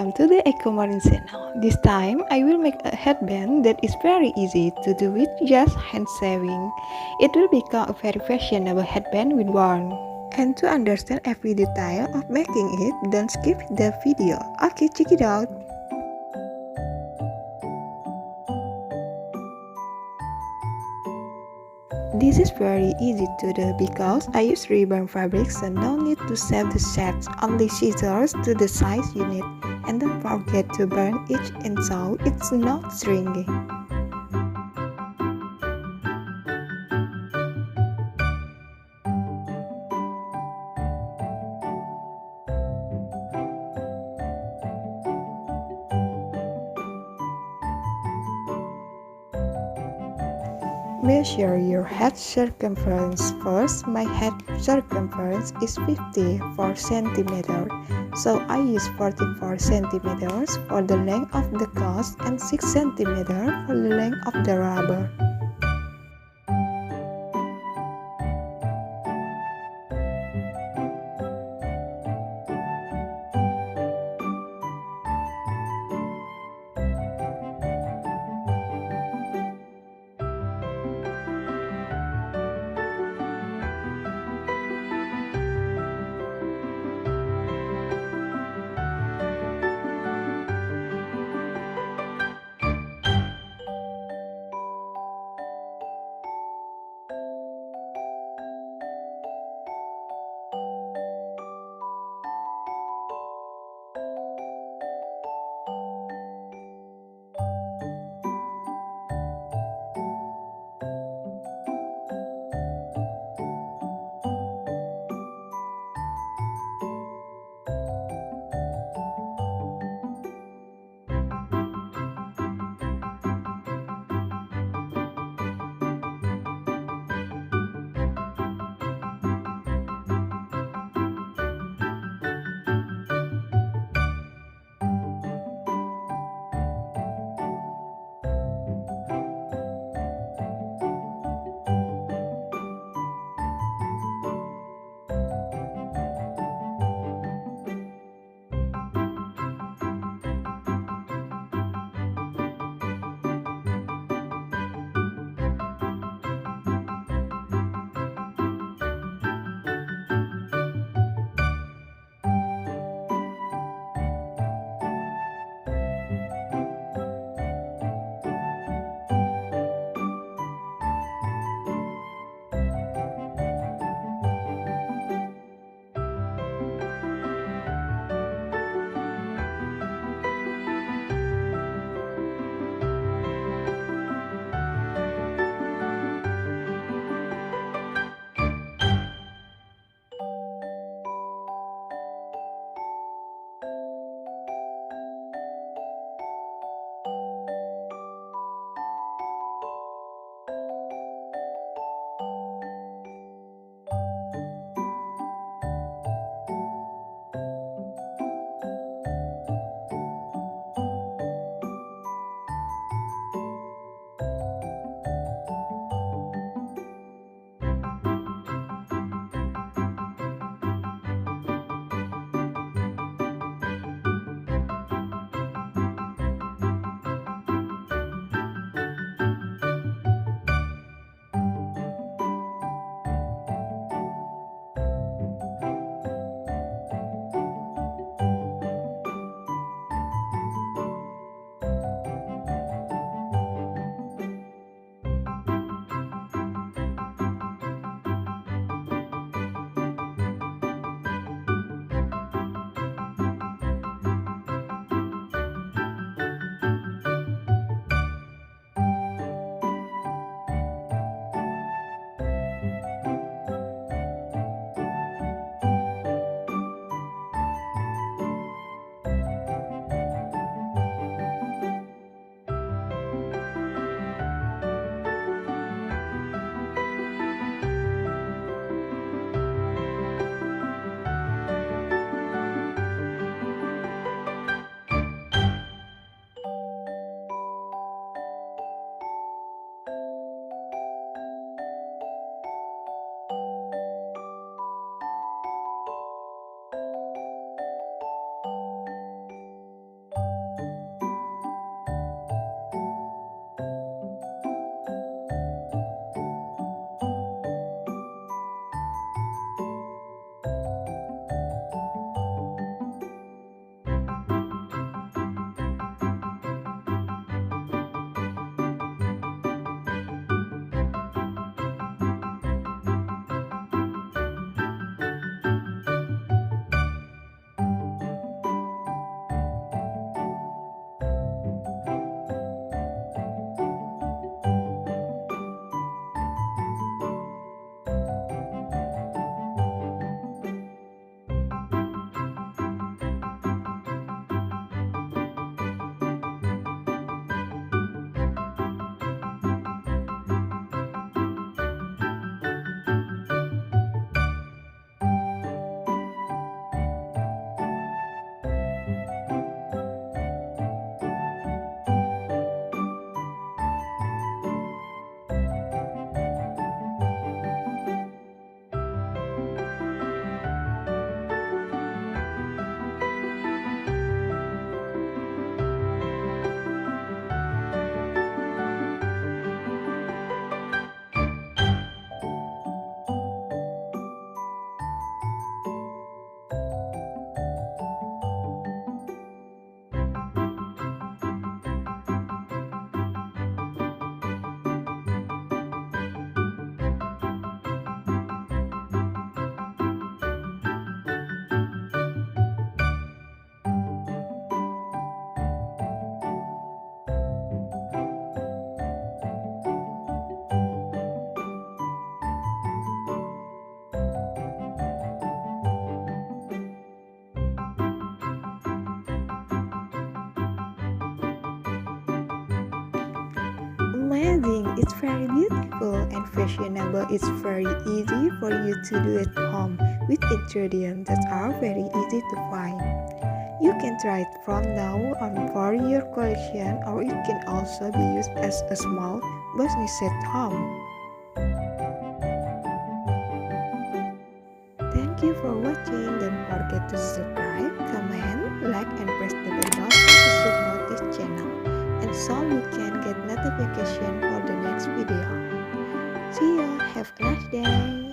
welcome to the Ecomarine channel. This time I will make a headband that is very easy to do with just hand sewing. It will become a very fashionable headband with one. And to understand every detail of making it, don't skip the video. Okay, check it out. This is very easy to do because I use ribbon fabric, so no need to save the sets, only scissors to the size you need. And don't forget to burn each end so it's not shrinking. Measure your head circumference first. My head circumference is 54 cm, so I use 44 cm for the length of the cloth and 6 cm for the length of the rubber. amazing, it's very beautiful and fashionable. It's very easy for you to do at home with ingredients that are very easy to find. You can try it from now on for your collection, or it can also be used as a small business at home. Thank you for watching. Don't forget to subscribe, comment, like, and press the bell button to support this channel, and so you can get notification for the next video. See you. Have a nice day.